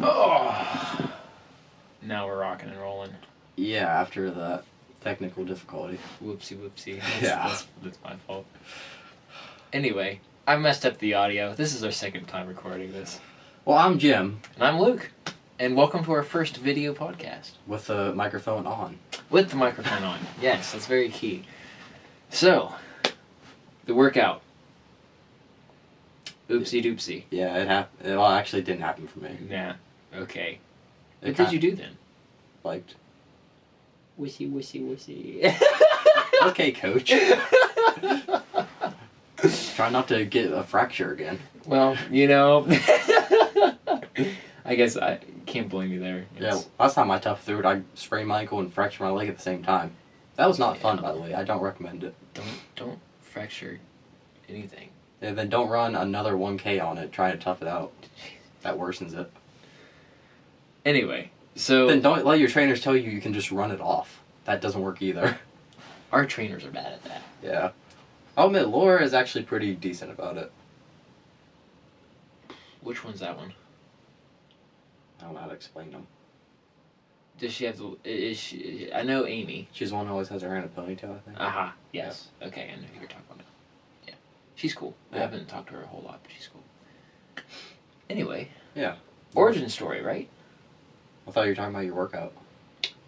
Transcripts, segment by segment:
Oh, now we're rocking and rolling. Yeah, after that technical difficulty. Whoopsie. Yeah. That's my fault. Anyway, I messed up the audio. This is our second time recording this. Well, I'm Jim. And I'm Luke. And welcome to our first video podcast. With the microphone on. With the microphone on. Yes, that's very key. So, the workout. Oopsie doopsie. Yeah, it happened. Well, actually, it didn't happen for me. Nah. Okay. It What did you do then? Liked. Wussy. Okay, coach. Try not to get a fracture again. Well, you know, I guess I can't blame you there. Yeah, last time I tough through it, I sprained my ankle and fractured my leg at the same time. That was not fun, by the way. I don't recommend it. Don't fracture anything. And then don't run another 1K on it trying to tough it out. That worsens it. Anyway, so Then don't let your trainers tell you can just run it off. That doesn't work either. our trainers are bad at that. Yeah. I'll admit, Laura is actually pretty decent about it. Which one's that one? I don't know how to explain them. Does she have the? Is she? I know Amy. She's the one who always has her hair in a ponytail, I think. Aha. Yes. Okay, I know who you're talking about. Yeah, she's cool. I Yeah. haven't talked to her a whole lot, but she's cool. Anyway. Yeah. Origin story, right? I thought you were talking about your workout.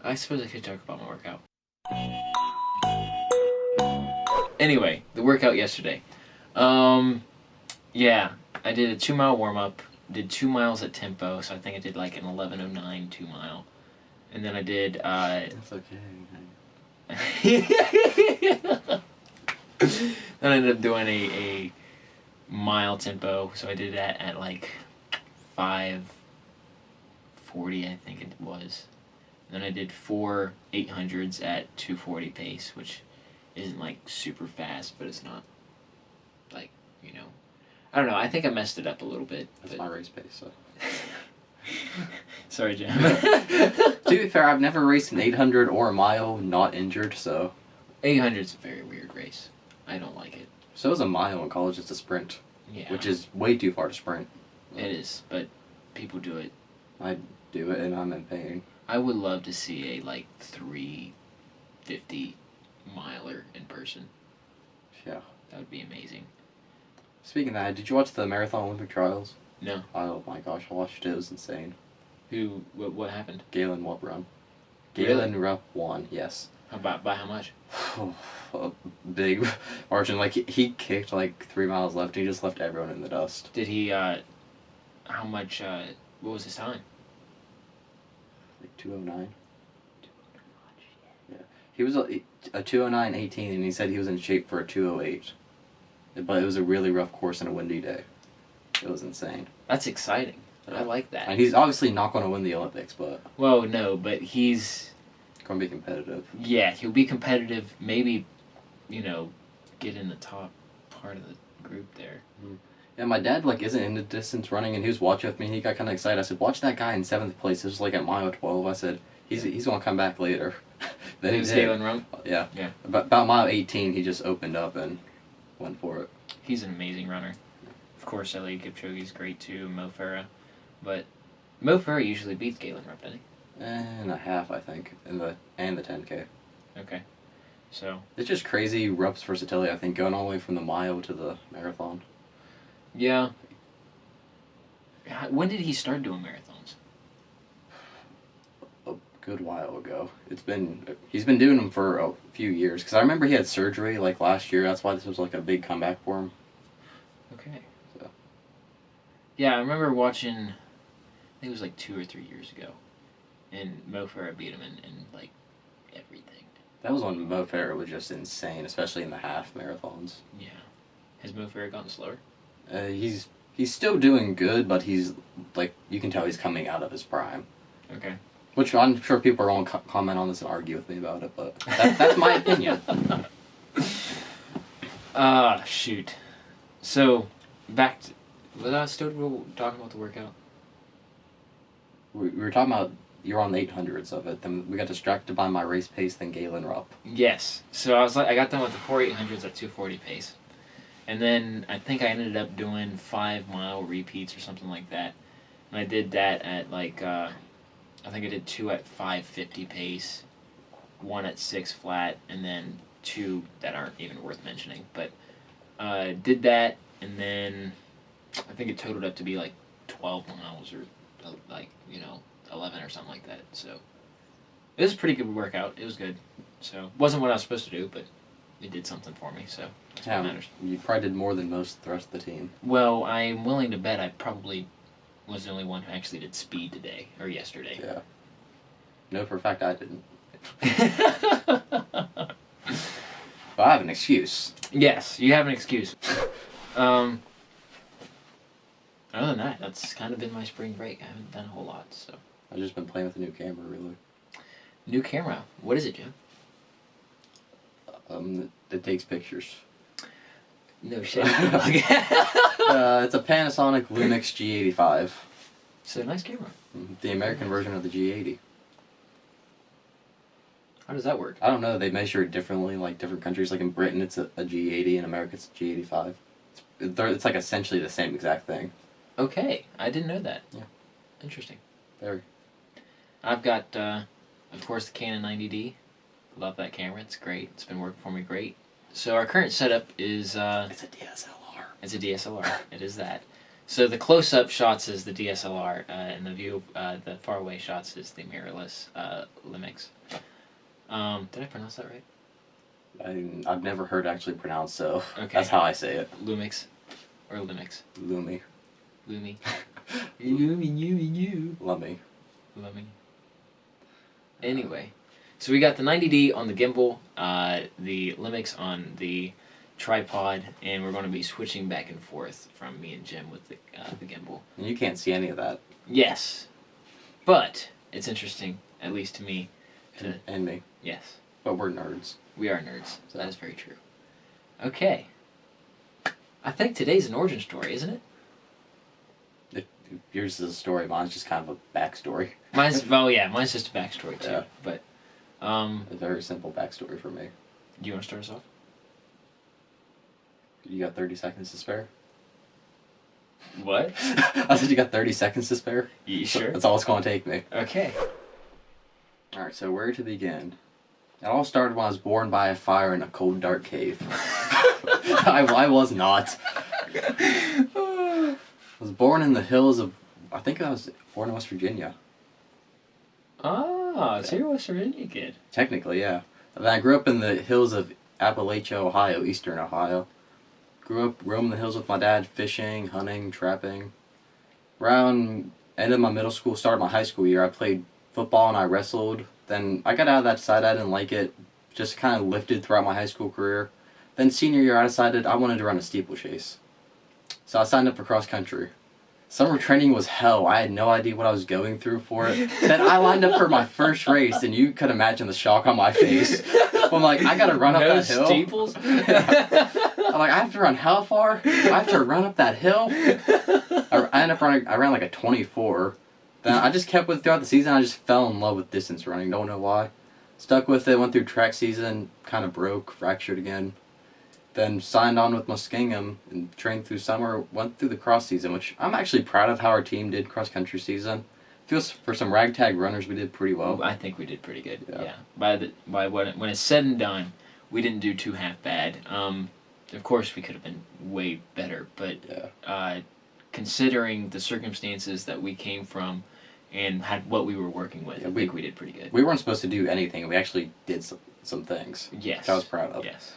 I suppose I could talk about my workout. Anyway, the workout yesterday. Yeah, I did a 2-mile warm-up, did 2 miles at tempo, so I think I did like an 11:09 2-mile. And then I did, That's okay. then I ended up doing a mile tempo, so I did that at like 5:40, I think it was. Then I did 4 800s at 2:40 pace, which isn't like super fast, but it's not like, you know, I don't know. I think I messed it up a little bit. That's my race pace, so. Sorry, Jim. To be fair, I've never raced an 800 or a mile not injured, so. 800's a very weird race. I don't like it. So is a mile in college, it's a sprint. Yeah. Which is way too far to sprint. It is, but people do it. I do it and I'm in pain. I would love to see a like 350 miler in person. Yeah. That would be amazing. Speaking of that, did you watch the Marathon Olympic Trials? No. Oh my gosh, I watched it. It was insane. What happened? Galen Rupp run. Really? Galen Rupp won, yes. By how much? A big margin. Like, he kicked like 3 miles left and he just left everyone in the dust. Did he, how much, what was his time? Like 209. Yeah. He was a 209.18 and he said he was in shape for a 208. But it was a really rough course and a windy day. It was insane. That's exciting. I like that. And he's obviously not going to win the Olympics, but Well, no, but he's, going to be competitive. yeah, he'll be competitive, maybe, you know, get in the top part of the group there. Yeah, my dad like isn't into distance running, and he was watching with me. And he got kind of excited. I said, "Watch that guy in 7th place." It was like at mile 12. I said, "He's gonna come back later." Then It he was did. Galen Rupp? Yeah. Yeah. About mile 18, he just opened up and went for it. He's an amazing runner. Of course, Eliud Kipchoge's great too, Mo Farah. But Mo Farah usually beats Galen Rupp, doesn't he? And a half, I think, in the 10K. Okay. So, It's just crazy Rupp's versatility. I think going all the way from the mile to the marathon. yeah. When did he start doing marathons? A good while ago. He's been doing them for a few years. Because I remember he had surgery like last year. That's why this was like a big comeback for him. Okay. So. Yeah, I remember watching, I think it was like 2 or 3 years ago. And Mo Farah beat him in like everything. That was when Mo Farah was just insane, especially in the half marathons. Yeah. Has Mo Farah gotten slower? He's still doing good, but he's like, you can tell he's coming out of his prime. Okay. Which I'm sure people are going to comment on this and argue with me about it, but that's my opinion. Shoot. So, back to, was I still talking about the workout? We were talking about you're on the 800s of it. Then we got distracted by my race pace than Galen Rupp. Yes. So I got done with the 4 800s at 240 pace. And then I think I ended up doing 5 mile repeats or something like that. And I did that at like I think I did 2 at 550 pace, 1 at 6 flat, and then 2 that aren't even worth mentioning. But did that, and then I think it totaled up to be like 12 miles or like 11 or something like that. So it was a pretty good workout. It was good. So wasn't what I was supposed to do, but it did something for me. So that's what matters. You probably did more than most of the rest of the team. Well, I'm willing to bet I probably was the only one who actually did speed today or yesterday. Yeah. No, for a fact I didn't. But I have an excuse. Yes, you have an excuse. Other than that, that's kind of been my spring break. I haven't done a whole lot, so. I've just been playing with a new camera, really. New camera. What is it, Jim? That takes pictures. No shit. It's a Panasonic Lumix G85. So nice camera. The American version of the G80. How does that work? I don't know. They measure it differently, like different countries. Like in Britain, it's a G80. In America, it's a G85. It's like essentially the same exact thing. Okay, I didn't know that. Yeah. Interesting. Very. I've got, of course, the Canon 90D. Love that camera. It's great. It's been working for me great. So our current setup is... it's a DSLR. It's a DSLR. It is that. So the close-up shots is the DSLR, and the view, the far-away shots is the mirrorless Lumix. Did I pronounce that right? I've never heard it actually pronounced, so Okay. that's how I say it. Lumix. Or Lumix. Lumi. Lumi. Lumi. Lummy. Lumi. Anyway. So we got the 90D on the gimbal, the Lumix on the tripod, and we're going to be switching back and forth from me and Jim with the gimbal. And you can't see any of that. Yes. But it's interesting, at least to me. And me. Yes. But we're nerds. We are nerds. So that is very true. Okay. I think today's an origin story, isn't it? If yours is a story, mine's just kind of a backstory. Mine's just a backstory too. Yeah. But A very simple backstory for me. do you want to start us off? You got 30 seconds to spare? What? I said you got 30 seconds to spare? You sure? That's all it's going to take me. Okay. Alright, so where to begin? It all started when I was born by a fire in a cold, dark cave. I was not. I was born in the hills of... I think I was born in West Virginia. Ah, so you're a West Virginia kid. Technically, yeah. And then I grew up in the hills of Appalachia, Ohio, eastern Ohio. Grew up roaming the hills with my dad, fishing, hunting, trapping. Around end of my middle school, started my high school year, I played football and I wrestled. Then I got out of that side, I didn't like it. Just kind of lifted throughout my high school career. Then senior year, I decided I wanted to run a steeplechase. So I signed up for cross country. Summer training was hell. I had no idea what I was going through for it. Then I lined up for my first race, and you could imagine the shock on my face. I'm like, I gotta run up that hill. Steeples? I'm like, I have to run how far? I have to run up that hill? I ran like a 24. Then I just kept with it throughout the season. I just fell in love with distance running. Don't know why. Stuck with it, went through track season, kind of broke, fractured again. Then signed on with Muskingum and trained through summer, went through the cross season, which I'm actually proud of how our team did cross country season. Feels for some ragtag runners we did pretty well. I think we did pretty good. Yeah. When it's said and done, we didn't do too half bad. Of course we could have been way better, but Yeah. Considering the circumstances that we came from and had what we were working with, I think we did pretty good. We weren't supposed to do anything. We actually did some things. Yes. Which I was proud of. Yes.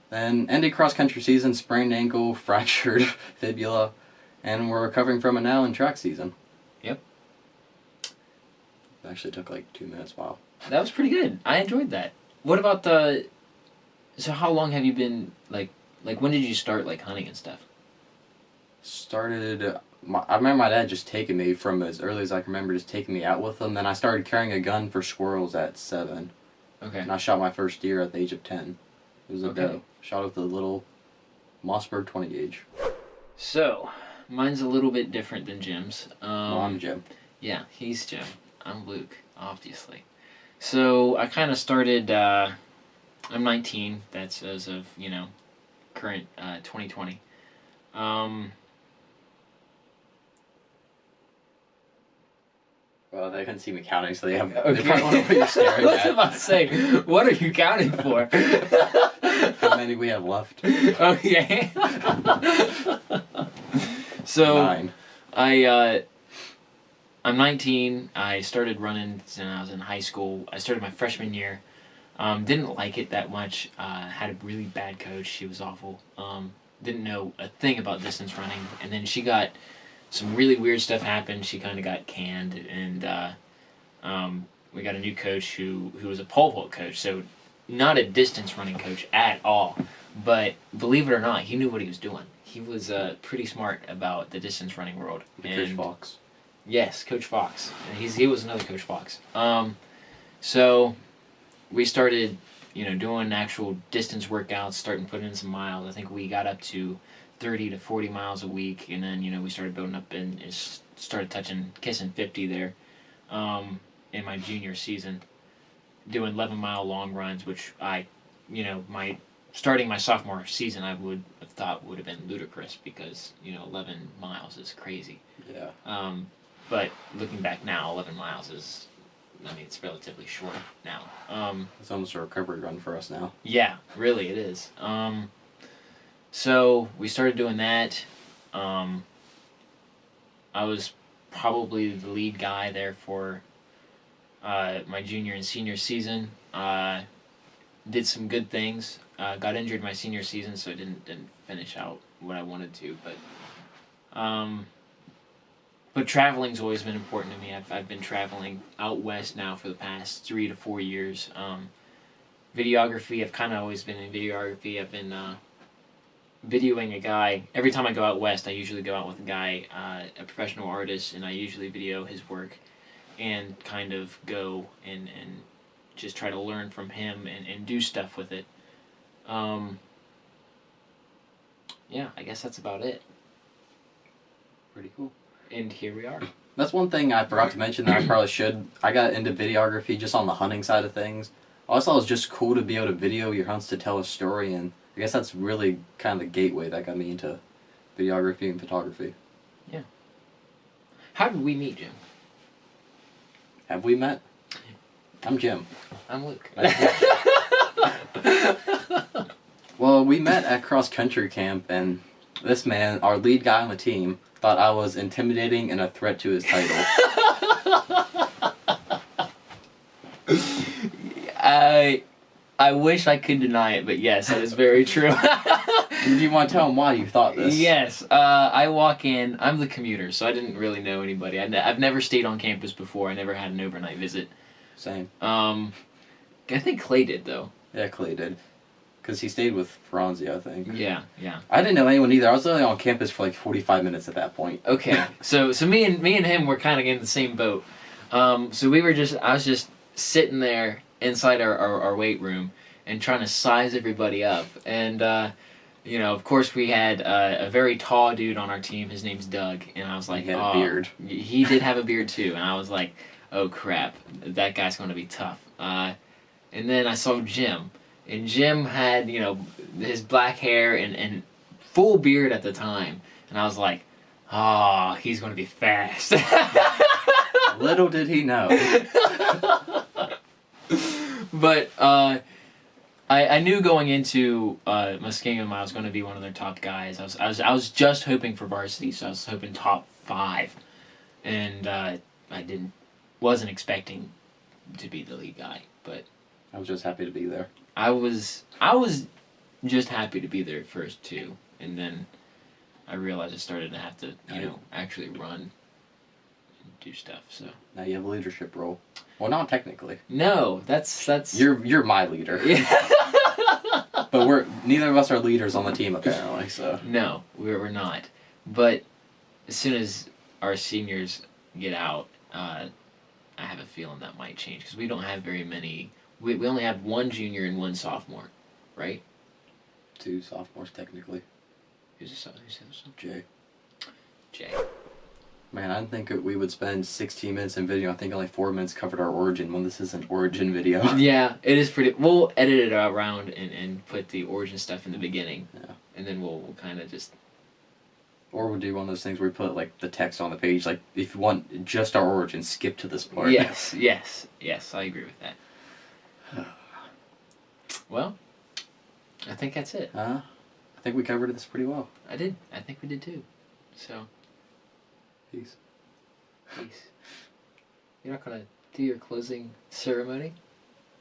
Then ended cross country season, sprained ankle, fractured fibula, and we're recovering from it now in track season. Yep. It actually took like 2 minutes. Wow. That was pretty good. I enjoyed that. What about so how long have you been, like when did you start, like, hunting and stuff? I remember my dad just taking me from as early as I can remember, just taking me out with him. Then I started carrying a gun for squirrels at 7. Okay. And I shot my first deer at the age of 10. It was a Okay. doe. Shot with a little Mossberg 20 gauge. So, mine's a little bit different than Jim's. Well, I'm Jim. Yeah, he's Jim. I'm Luke, obviously. So, I kind of started, I'm 19. That's as of, current 2020. Well, they couldn't see me counting, so they Okay. probably don't know what you're staring I was at. about to say, what are you counting for? How many we have left? Okay. So 9. I'm 19. I started running when I was in high school. I started my freshman year. Didn't like it that much. Had a really bad coach. She was awful. Didn't know a thing about distance running. And then she got some really weird stuff happened. She kind of got canned, and we got a new coach who was a pole vault coach. So not a distance running coach at all. But believe it or not, he knew what he was doing. He was pretty smart about the distance running world. Coach Fox. Yes, Coach Fox. And he was another Coach Fox. So we started, doing actual distance workouts, starting putting in some miles. I think we got up to 30 to 40 miles a week, and then we started building up and started kissing 50 there in my junior season, doing 11-mile long runs, which starting my sophomore season I would have thought would have been ludicrous because 11 miles is crazy. Yeah. But looking back now, 11 miles is, it's relatively short now. It's almost a recovery run for us now. Yeah, really it is. So we started doing that. I was probably the lead guy there for my junior and senior season. Did some good things. Got injured my senior season, so I didn't finish out what I wanted to. But traveling's always been important to me. I've been traveling out west now for the past 3 to 4 years. Videography, I've kind of always been in videography. I've been videoing a guy. Every time I go out west, I usually go out with a guy, a professional artist, and I usually video his work and kind of go and just try to learn from him and do stuff with it. Yeah, I guess that's about it. Pretty cool. And here we are. That's one thing I forgot to mention that I probably should. I got into videography just on the hunting side of things. I always thought it was just cool to be able to video your hunts to tell a story, and I guess that's really kind of the gateway that got me into videography and photography. Yeah. How did we meet, Jim? Have we met? I'm Jim. I'm Luke. Well, we met at cross country camp, and this man, our lead guy on the team, thought I was intimidating and a threat to his title. I wish I could deny it, but yes, that is very true. Do you want to tell him why you thought this? Yes. I walk in. I'm the commuter, so I didn't really know anybody. I've never stayed on campus before. I never had an overnight visit. Same. I think Clay did, though. Yeah, Clay did. Because he stayed with Franzi, I think. Yeah. I didn't know anyone either. I was only on campus for like 45 minutes at that point. Okay. So me and him were kind of in the same boat. So I was just sitting there inside our weight room and trying to size everybody up. And, of course we had a very tall dude on our team. His name's Doug. And I was like, he had a beard. He did have a beard too. And I was like, oh crap, that guy's going to be tough. And then I saw Jim. And Jim had, his black hair and full beard at the time. And I was like, he's going to be fast. Little did he know. But I knew going into Muskingum I was going to be one of their top guys. I was just hoping for varsity, so I was hoping top 5. And I wasn't expecting to be the lead guy, but I was just happy to be there. I was just happy to be there at first too, and then I realized I started to have to, actually run and do stuff. So now you have a leadership role. Well, not technically. No, that's you're my leader. Yeah. But neither of us are leaders on the team apparently. So no, we're not. But as soon as our seniors get out, I have a feeling that might change because we don't have very many. We only have 1 junior and 1 sophomore, right? 2 sophomores technically. Who's the sophomore? Jay. Man, I didn't think we would spend 16 minutes in video. I think only 4 minutes covered our origin when this is an origin video. Yeah, it is pretty. We'll edit it around and put the origin stuff in the beginning. Yeah. And then we'll kind of just Or we'll do one of those things where we put like the text on the page, like if you want just our origin, skip to this part. Yes, I agree with that. Well, I think that's it. I think we covered this pretty well. I think we did too. So, Peace. peace. You're not gonna do your closing ceremony?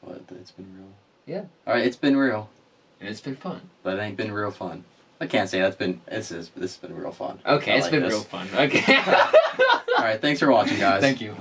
What? It's been real. Yeah. Alright, it's been real. And it's been fun. But it ain't been real fun. I can't say this has been real fun. Okay, I it's like been this. real fun. Okay. Alright, thanks for watching, guys. Thank you.